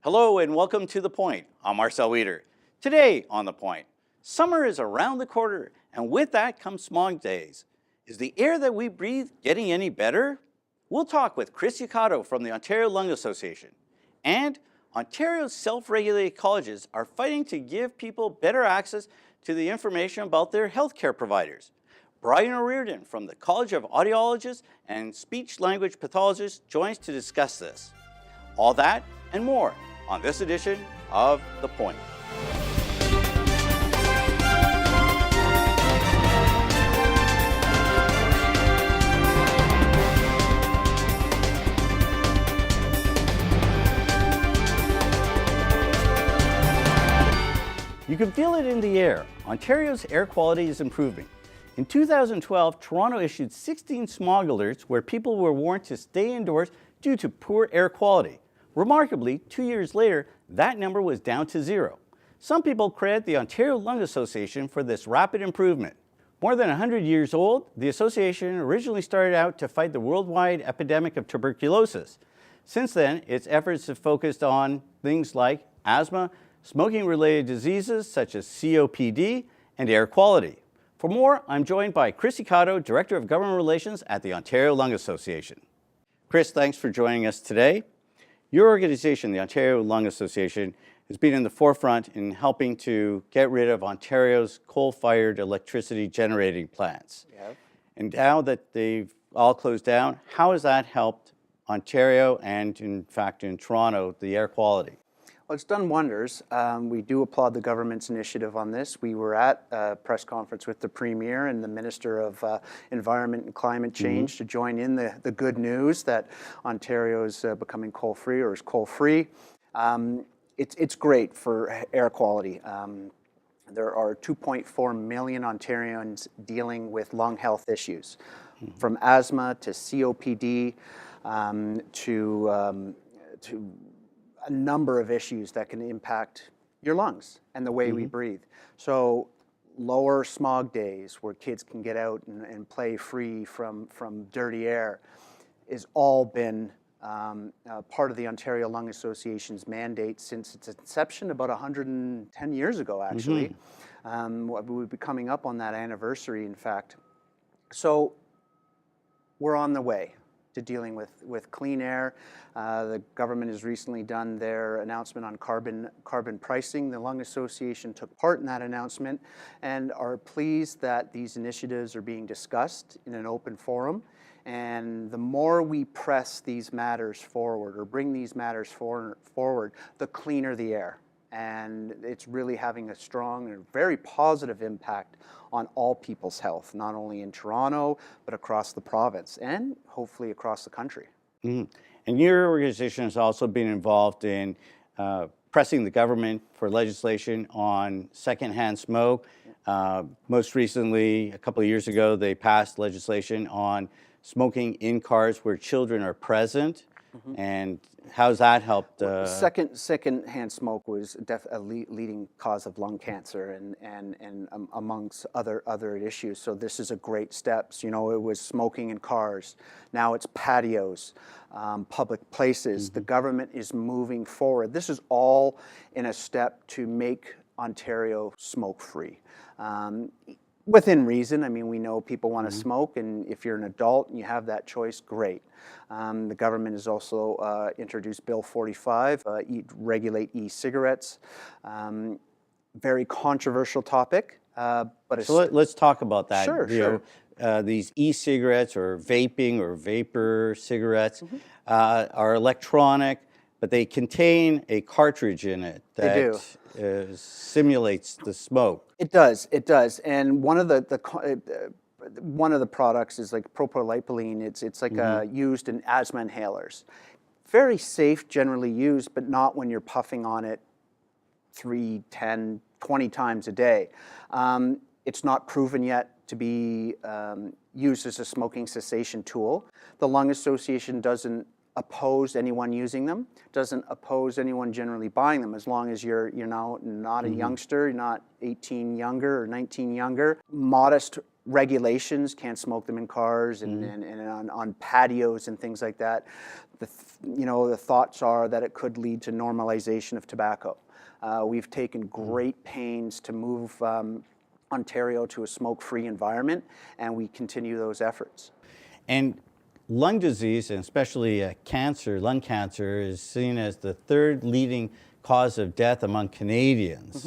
Hello and welcome to The Point. I'm Marcel Wieder. Today on The Point, summer is around the corner and with that comes smog days. Is the air that we breathe getting any better? We'll talk with Chris Yakato from the Ontario Lung Association. And Ontario's self-regulated colleges are fighting to give people better access to the information about their healthcare providers. Brian O'Riordan from the College of Audiologists and Speech-Language Pathologists joins to discuss this. All that and more on this edition of The Point. You can feel it in the air. Ontario's air quality is improving. In 2012, Toronto issued 16 smog alerts where people were warned to stay indoors due to poor air quality. Remarkably, 2 years later, that number was down to 0. Some people credit the Ontario Lung Association for this rapid improvement. More than 100 years old, the association originally started out to fight the worldwide epidemic of tuberculosis. Since then, its efforts have focused on things like asthma, smoking-related diseases such as COPD, and air quality. For more, I'm joined by Chris Yakato, Director of Government Relations at the Ontario Lung Association. Chris, thanks for joining us today. Your organization, the Ontario Lung Association, has been in the forefront in helping to get rid of Ontario's coal-fired electricity generating plants. Yep. And now that they've all closed down, how has that helped Ontario and, in fact, in Toronto, the air quality? Well, it's done wonders. We do applaud the government's initiative on this. We were at a press conference with the Premier and the Minister of Environment and Climate Change to join in the good news that Ontario is becoming coal-free or is coal-free. It's great for air quality. There are 2.4 million Ontarians dealing with lung health issues, from asthma to COPD to a number of issues that can impact your lungs and the way we breathe. So lower smog days where kids can get out and play free from dirty air is all been part of the Ontario Lung Association's mandate since its inception about 110 years ago, actually. We'll be coming up on that anniversary, in fact. So we're on the way to dealing with clean air. The government has recently done their announcement on carbon pricing. The Lung Association took part in that announcement and are pleased that these initiatives are being discussed in an open forum. And the more we press these matters forward or bring these matters forward, the cleaner the air. And it's really having a strong and very positive impact on all people's health, not only in Toronto, but across the province and hopefully across the country. And your organization has also been involved in pressing the government for legislation on secondhand smoke. Most recently, a couple of years ago, they passed legislation on smoking in cars where children are present. And how's that helped? Second-hand smoke was a leading cause of lung cancer and amongst other issues. So this is a great step. You know, it was smoking in cars. Now it's patios, public places. The government is moving forward. This is all in a step to make Ontario smoke-free. Within reason. I mean, we know people want to smoke, and if you're an adult and you have that choice, great. The government has also introduced Bill 45, regulate e-cigarettes. Very controversial topic, but it's... So let's talk about that. Sure, you know, these e-cigarettes or vaping or vapor cigarettes are electronic, but they contain a cartridge in it that simulates the smoke. It does. And one of the products is like propylene. It's like used in asthma inhalers. Very safe, generally used, but not when you're puffing on it 3, 10, 20 times a day. It's not proven yet to be used as a smoking cessation tool. The Lung Association doesn't oppose anyone using them, doesn't oppose anyone generally buying them, as long as you're now not a youngster, you're not 18 younger or 19 younger. Modest regulations, can't smoke them in cars and on patios and things like that. The thoughts are that it could lead to normalization of tobacco. We've taken great pains to move Ontario to a smoke-free environment, and we continue those efforts. And lung disease, and especially cancer, lung cancer, is seen as the third leading cause of death among Canadians.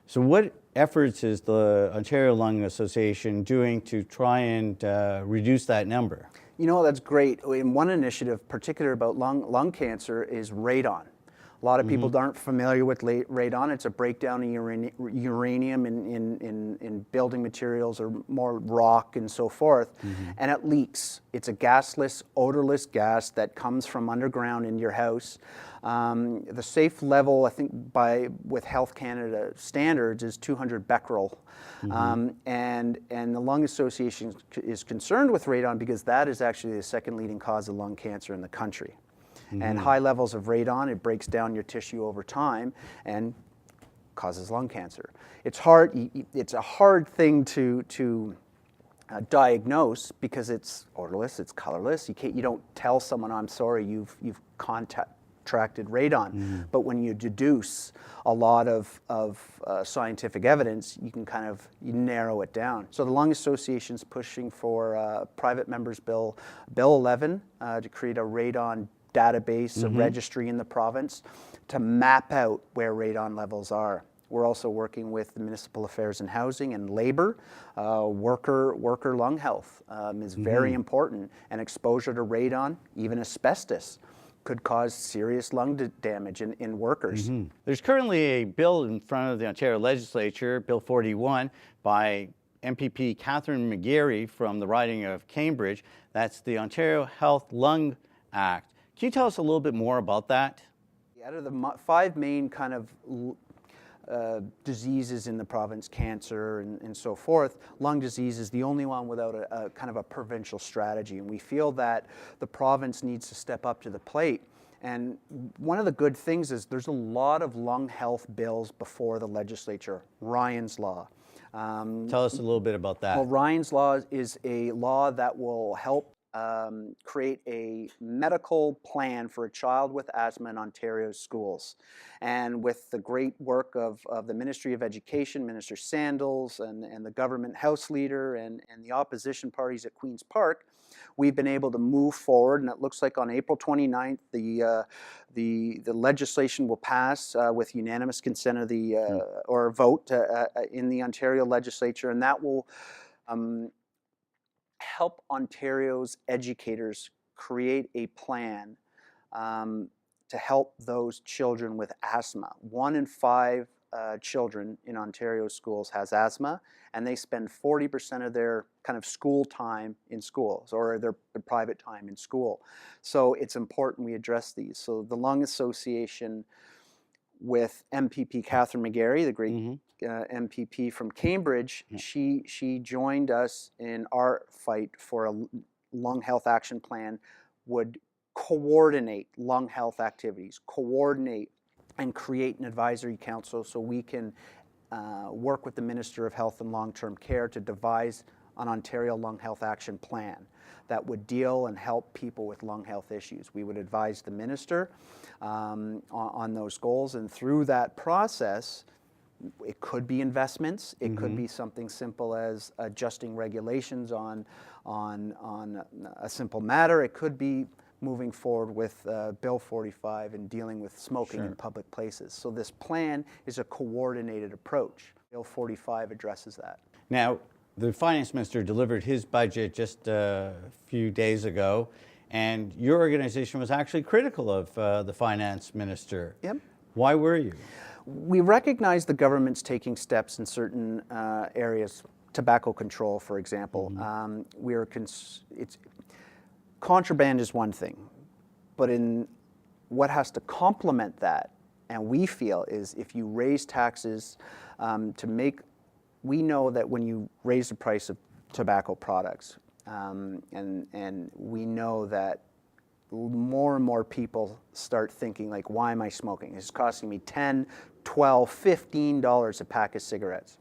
So what efforts is the Ontario Lung Association doing to try and reduce that number? That's great. And one initiative, particular about lung cancer, is radon. A lot of people aren't familiar with radon. It's a breakdown of uranium in building materials or more rock and so forth, and it leaks. It's a gasless, odorless gas that comes from underground in your house. The safe level, I think, with Health Canada standards, is 200 becquerel. And the Lung Association is concerned with radon because that is actually the second leading cause of lung cancer in the country. And high levels of radon, it breaks down your tissue over time and causes lung cancer. It's hard. It's a hard thing to diagnose because it's odorless, it's colorless. You don't tell someone, I'm sorry, you've contracted radon. But when you deduce a lot of scientific evidence, you can you narrow it down. So the Lung Association's pushing for private members bill 11 to create a radon database, a registry in the province to map out where radon levels are. We're also working with the Municipal Affairs and Housing and Labor. Worker lung health is very important, and exposure to radon, even asbestos, could cause serious lung damage in workers. There's currently a bill in front of the Ontario Legislature, Bill 41, by MPP Catherine McGarry from the riding of Cambridge. That's the Ontario Health Lung Act. Can you tell us a little bit more about that? Out of the 5 main diseases in the province, cancer and so forth, lung disease is the only one without a provincial strategy. And we feel that the province needs to step up to the plate. And one of the good things is there's a lot of lung health bills before the legislature. Ryan's Law. Tell us a little bit about that. Well, Ryan's Law is a law that will help create a medical plan for a child with asthma in Ontario's schools. And with the great work of the Ministry of Education, Minister Sandals, and the government House Leader and the opposition parties at Queen's Park, we've been able to move forward, and it looks like on April 29th, the legislation will pass with unanimous consent of or a vote in the Ontario Legislature, and that will help Ontario's educators create a plan to help those children with asthma. 1 in 5 children in Ontario schools has asthma, and they spend 40% of their school time in schools, or their private time in school. So it's important we address these. So the Lung Association, with MPP Catherine McGarry, the great MPP from Cambridge, she joined us in our fight for a lung health action plan, would coordinate lung health activities, coordinate and create an advisory council so we can work with the Minister of Health and Long-Term Care to devise an Ontario Lung Health Action Plan that would deal and help people with lung health issues. We would advise the Minister on those goals, and through that process, it could be investments, it could be something simple as adjusting regulations on a simple matter, it could be moving forward with Bill 45 and dealing with smoking in public places. So this plan is a coordinated approach. Bill 45 addresses that. Now, the Finance Minister delivered his budget just a few days ago, and your organization was actually critical of the Finance Minister. Yep. Why were you? We recognize the government's taking steps in certain areas, tobacco control, for example. Contraband is one thing, but in what has to complement that, and we feel, is if you raise taxes we know that when you raise the price of tobacco products, and we know that more and more people start thinking, why am I smoking? It's costing me $10, $12, $15 a pack of cigarettes.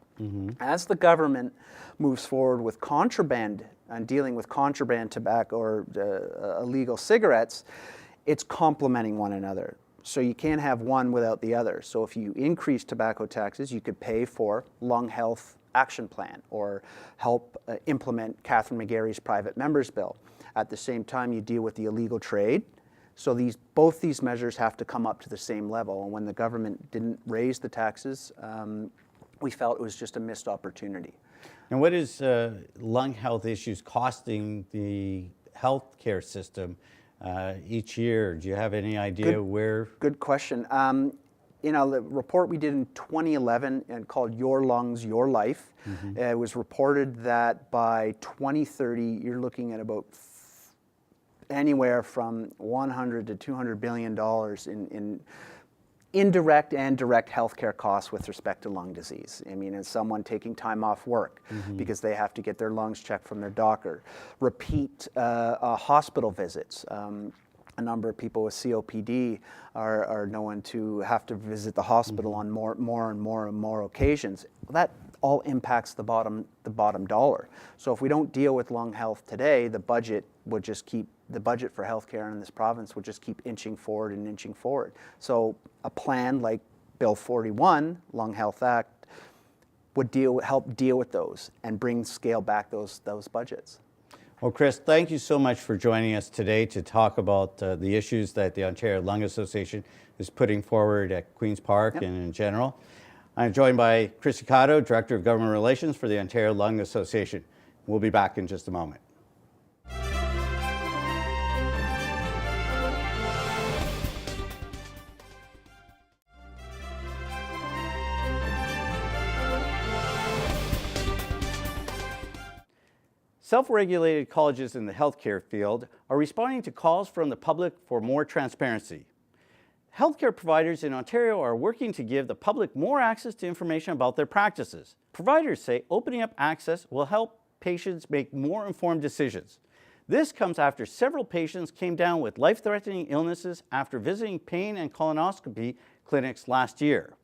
As the government moves forward with contraband and dealing with contraband tobacco or illegal cigarettes, it's complementing one another. So you can't have one without the other. So if you increase tobacco taxes, you could pay for lung health action plan or help implement Catherine McGarry's private members bill. At the same time, you deal with the illegal trade. So both these measures have to come up to the same level. And when the government didn't raise the taxes, we felt it was just a missed opportunity. And what is lung health issues costing the healthcare system each year? Do you have any idea where? Good question. The report we did in 2011 and called Your Lungs, Your Life, it was reported that by 2030, you're looking at about anywhere from $100 to $200 billion in indirect and direct healthcare costs with respect to lung disease. I mean, as someone taking time off work because they have to get their lungs checked from their doctor, repeat hospital visits. A number of people with COPD are known to have to visit the hospital on more and more occasions. That all impacts the bottom dollar. So if we don't deal with lung health today, the budget for healthcare in this province would just keep inching forward and inching forward. So a plan like Bill 41, Lung Health Act, would help deal with those and scale back those budgets. Well, Chris, thank you so much for joining us today to talk about the issues that the Ontario Lung Association is putting forward at Queen's Park and in general. I'm joined by Chris Icotto, Director of Government Relations for the Ontario Lung Association. We'll be back in just a moment. Self-regulated colleges in the healthcare field are responding to calls from the public for more transparency. Healthcare providers in Ontario are working to give the public more access to information about their practices. Providers say opening up access will help patients make more informed decisions. This comes after several patients came down with life-threatening illnesses after visiting pain and colonoscopy clinics last year.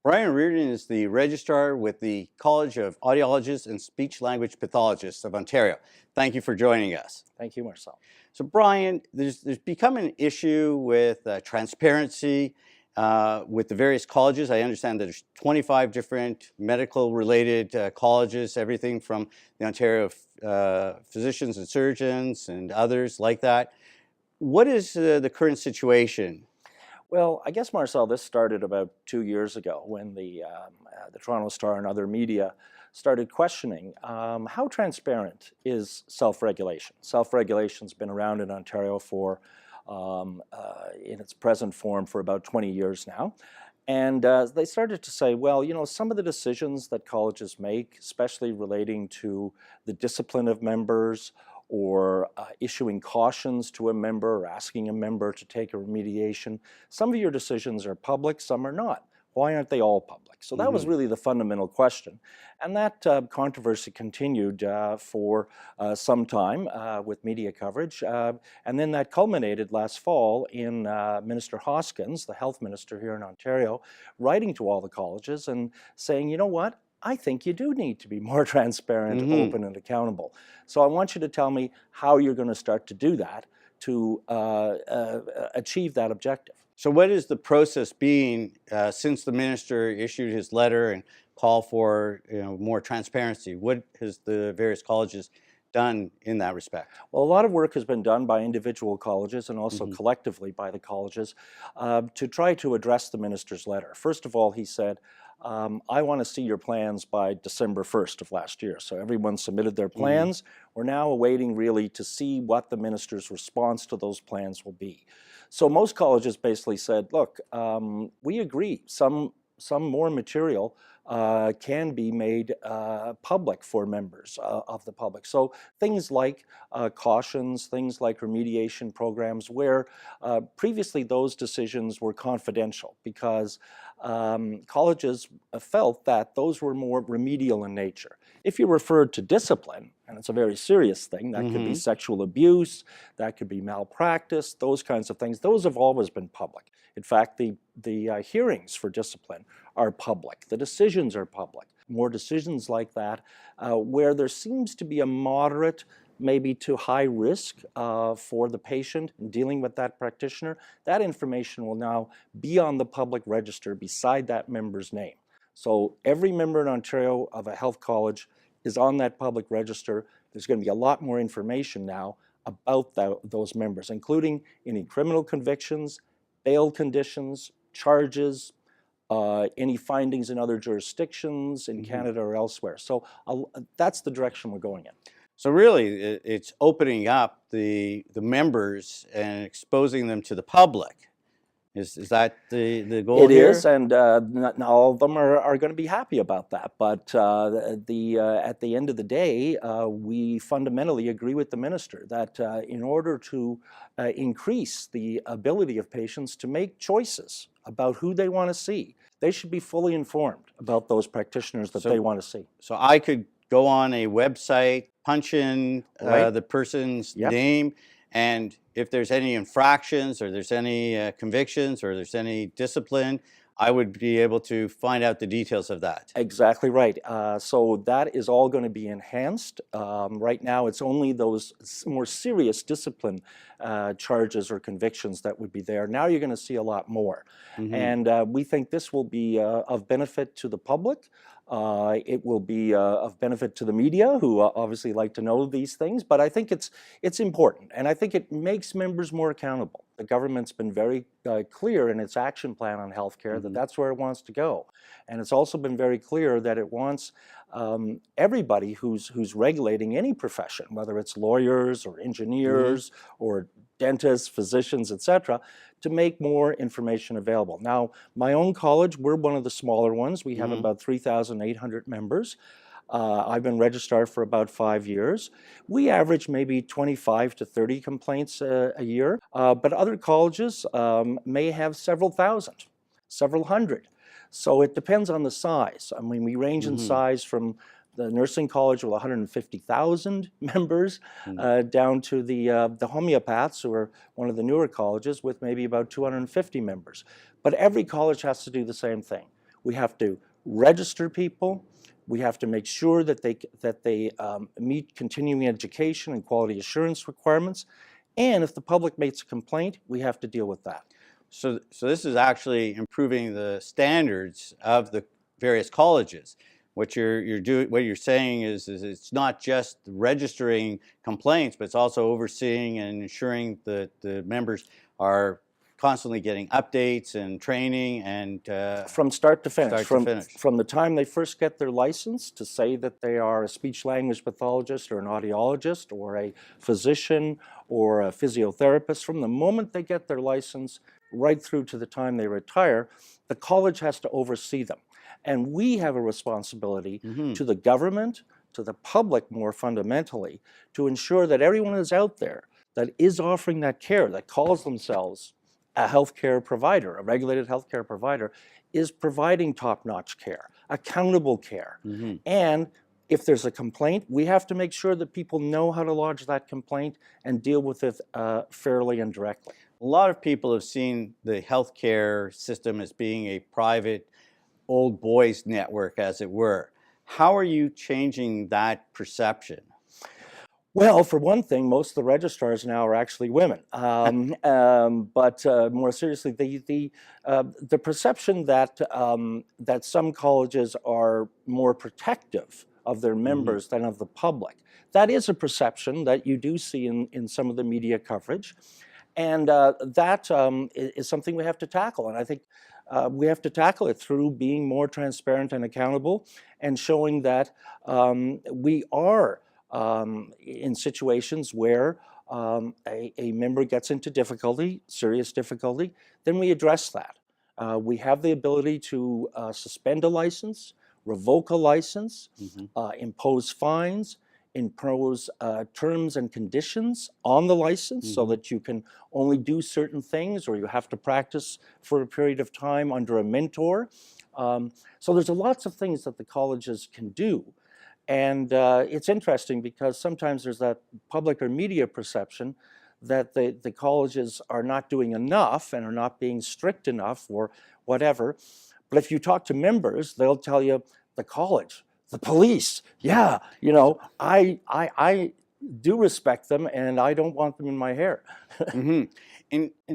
Brian Reardon is the registrar with the College of Audiologists and Speech-Language Pathologists of Ontario. Thank you for joining us. Thank you, Marcel. So Brian, there's become an issue with transparency with the various colleges. I understand that there's 25 different medical-related colleges, everything from the Ontario Physicians and Surgeons and others like that. What is the current situation? Well, I guess, Marcel, this started about 2 years ago when the Toronto Star and other media started questioning how transparent is self-regulation. Self-regulation's been around in Ontario for, in its present form, for about 20 years now. And they started to say, well, you know, some of the decisions that colleges make, especially relating to the discipline of members, or issuing cautions to a member or asking a member to take a remediation. Some of your decisions are public, some are not. Why aren't they all public? So that was really the fundamental question. And that controversy continued for some time with media coverage. And then that culminated last fall in Minister Hoskins, the health minister here in Ontario, writing to all the colleges and saying, you know what? I think you do need to be more transparent, open, and accountable. So I want you to tell me how you're going to start to do that to achieve that objective. So what is the process being since the minister issued his letter and call for more transparency? What has the various colleges done in that respect? Well, a lot of work has been done by individual colleges and also collectively by the colleges to try to address the minister's letter. First of all, he said, I want to see your plans by December 1st of last year. So everyone submitted their plans. We're now awaiting really to see what the minister's response to those plans will be. So most colleges basically said, look, we agree, some more material can be made public for members of the public. So things like cautions, things like remediation programs, where previously those decisions were confidential because colleges felt that those were more remedial in nature. If you referred to discipline, and it's a very serious thing, that could be sexual abuse, that could be malpractice, those kinds of things, those have always been public. In fact, the hearings for discipline are public. The decisions are public. More decisions like that, where there seems to be a moderate, maybe to high risk for the patient in dealing with that practitioner, that information will now be on the public register beside that member's name. So every member in Ontario of a health college is on that public register. There's going to be a lot more information now about those members, including any criminal convictions, bail conditions, charges, any findings in other jurisdictions in Canada or elsewhere. So that's the direction we're going in. So really, it's opening up the members and exposing them to the public. Is that the goal It here? is, and not all of them are going to be happy about that. But at the end of the day, we fundamentally agree with the minister that in order to increase the ability of patients to make choices about who they want to see, they should be fully informed about those practitioners that they want to see. So I could go on a website, punch in Right. the person's Yep. name, and if there's any infractions or there's any convictions or there's any discipline, I would be able to find out the details of that. Exactly right. So that is all going to be enhanced. Right now, it's only those more serious discipline charges or convictions that would be there. Now you're going to see a lot more. And we think this will be of benefit to the public. It will be of benefit to the media, who obviously like to know these things, but I think it's important, and I think it makes members more accountable. The government's been very clear in its action plan on healthcare that that's where it wants to go, and it's also been very clear that it wants everybody who's regulating any profession, whether it's lawyers or engineers or dentists, physicians, etc., to make more information available. Now, my own college, we're one of the smaller ones. We have about 3,800 members. I've been registrar for about 5 years. We average maybe 25 to 30 complaints a year, but other colleges may have several thousand, several hundred. So it depends on the size. I mean, we range in size from the nursing college with 150,000 members down to the homeopaths, who are one of the newer colleges, with maybe about 250 members. But every college has to do the same thing. We have to register people. We have to make sure that they meet continuing education and quality assurance requirements. And if the public makes a complaint, we have to deal with that. So this is actually improving the standards of the various colleges. What you're saying is it's not just registering complaints, but it's also overseeing and ensuring that the members are constantly getting updates and training and from start to finish. Start to finish. From the time they first get their license to say that they are a speech-language pathologist or an audiologist or a physician or a physiotherapist, from the moment they get their license right through to the time they retire, the college has to oversee them. And we have a responsibility to the government, to the public more fundamentally, to ensure that everyone is out there that is offering that care, that calls themselves a healthcare provider, a regulated healthcare provider, is providing top-notch care, accountable care. And if there's a complaint, we have to make sure that people know how to lodge that complaint and deal with it fairly and directly. A lot of people have seen the healthcare system as being a private old boys network, as it were. How are you changing that perception? Well, for one thing, most of the registrars now are actually women. But more seriously, the perception that that some colleges are more protective of their members than of the public, that is a perception that you do see in some of the media coverage. And that is something we have to tackle. And I think we have to tackle it through being more transparent and accountable and showing that we are in situations where a member gets into difficulty, serious difficulty, then we address that. We have the ability to suspend a license, revoke a license, impose fines, impose terms and conditions on the license so that you can only do certain things, or you have to practice for a period of time under a mentor. So there's lots of things that the colleges can do. And it's interesting because sometimes there's that public or media perception that the colleges are not doing enough and are not being strict enough or whatever. But if you talk to members, they'll tell you the college, the police, yeah, you know, I do respect them and I don't want them in my hair. And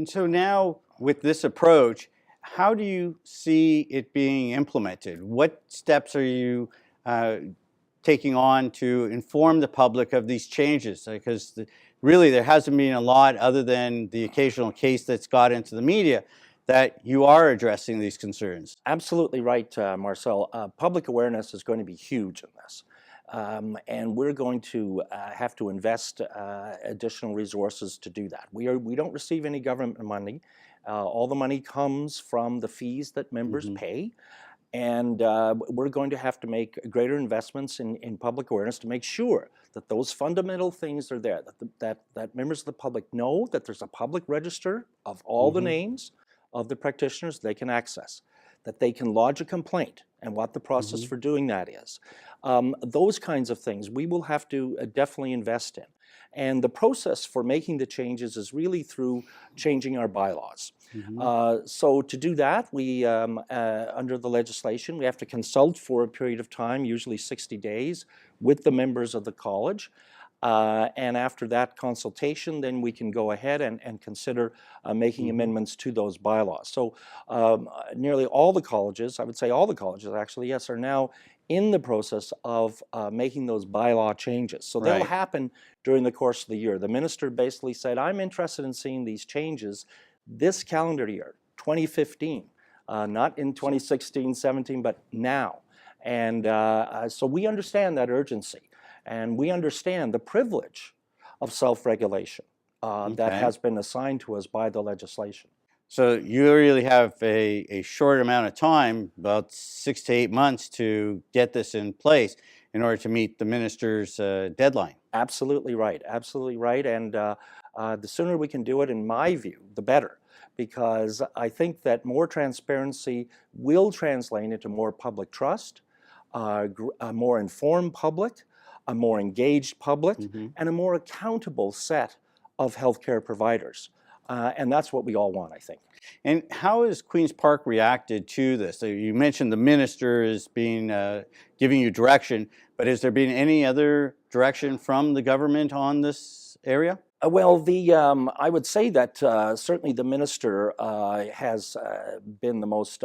so now with this approach, how do you see it being implemented? What steps are you taking on to inform the public of these changes? Because really there hasn't been a lot other than the occasional case that's got into the media that you are addressing these concerns. Absolutely right, Marcel. Public awareness is going to be huge in this. And we're going to have to invest additional resources to do that. We don't receive any government money. All the money comes from the fees that members pay. And we're going to have to make greater investments in public awareness to make sure that those fundamental things are there, that members of the public know that there's a public register of all the names of the practitioners they can access, that they can lodge a complaint and what the process for doing that is. Those kinds of things we will have to definitely invest in. And the process for making the changes is really through changing our bylaws. So to do that, we, under the legislation, we have to consult for a period of time, usually 60 days, with the members of the college. And after that consultation, then we can go ahead and consider making amendments to those bylaws. So nearly all the colleges, I would say all the colleges actually, yes, are now in the process of making those bylaw changes. So they'll happen during the course of the year. The minister basically said, I'm interested in seeing these changes this calendar year, 2015, not in 2016, 17, but now. And so we understand that urgency. And we understand the privilege of self-regulation that has been assigned to us by the legislation. So you really have a short amount of time, about 6 to 8 months, to get this in place in order to meet the minister's deadline. Absolutely right. Absolutely right. And the sooner we can do it, in my view, the better. Because I think that more transparency will translate into more public trust, a more informed public, a more engaged public, and a more accountable set of healthcare providers. And that's what we all want, I think. And how has Queen's Park reacted to this? So you mentioned the minister is being giving you direction, but has there been any other direction from the government on this area? Well, I would say that certainly the minister has been the most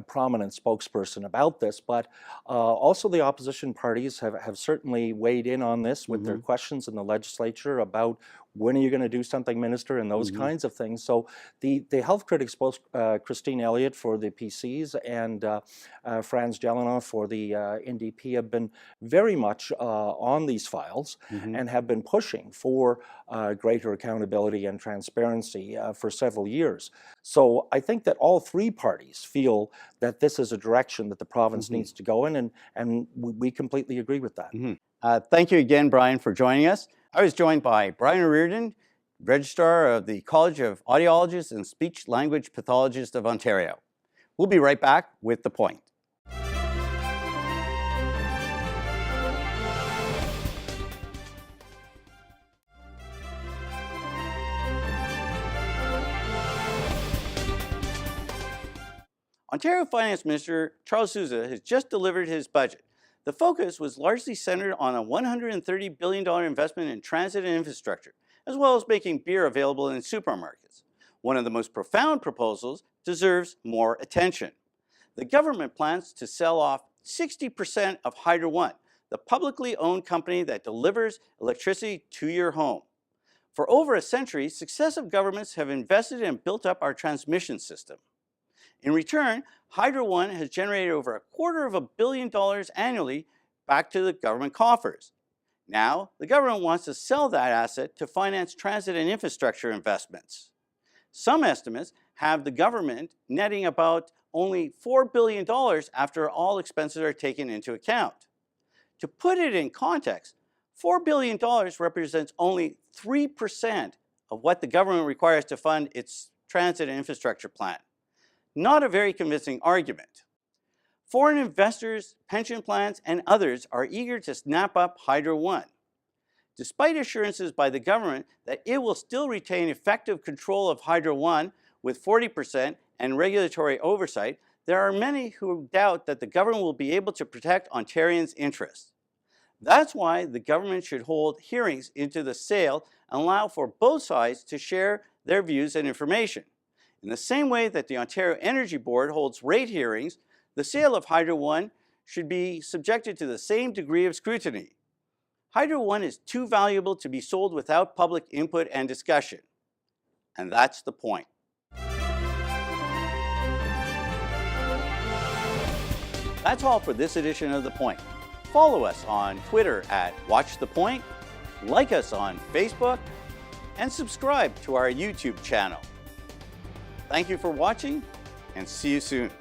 prominent spokesperson about this, but also the opposition parties have certainly weighed in on this with their questions in the legislature about when are you going to do something, Minister, and those kinds of things. So the health critics, both Christine Elliott for the PCs and Franz Jelena for the NDP, have been very much on these files and have been pushing for greater accountability and transparency for several years. So I think that all three parties feel that this is a direction that the province needs to go in, and we completely agree with that. Thank you again, Brian, for joining us. I was joined by Brian Reardon, Registrar of the College of Audiologists and Speech Language Pathologists of Ontario. We'll be right back with The Point. Ontario Finance Minister Charles Sousa has just delivered his budget. The focus was largely centered on a $130 billion investment in transit and infrastructure, as well as making beer available in supermarkets. One of the most profound proposals deserves more attention. The government plans to sell off 60% of Hydro One, the publicly owned company that delivers electricity to your home. For over a century, successive governments have invested and built up our transmission system. In return, Hydro One has generated over $250 million annually back to the government coffers. Now, the government wants to sell that asset to finance transit and infrastructure investments. Some estimates have the government netting about only $4 billion after all expenses are taken into account. To put it in context, $4 billion represents only 3% of what the government requires to fund its transit and infrastructure plan. Not a very convincing argument. Foreign investors, pension plans, and others are eager to snap up Hydro One. Despite assurances by the government that it will still retain effective control of Hydro One with 40% and regulatory oversight, there are many who doubt that the government will be able to protect Ontarians' interests. That's why the government should hold hearings into the sale and allow for both sides to share their views and information. In the same way that the Ontario Energy Board holds rate hearings, the sale of Hydro One should be subjected to the same degree of scrutiny. Hydro One is too valuable to be sold without public input and discussion. And that's the point. That's all for this edition of The Point. Follow us on Twitter at WatchThePoint, like us on Facebook, and subscribe to our YouTube channel. Thank you for watching, and see you soon.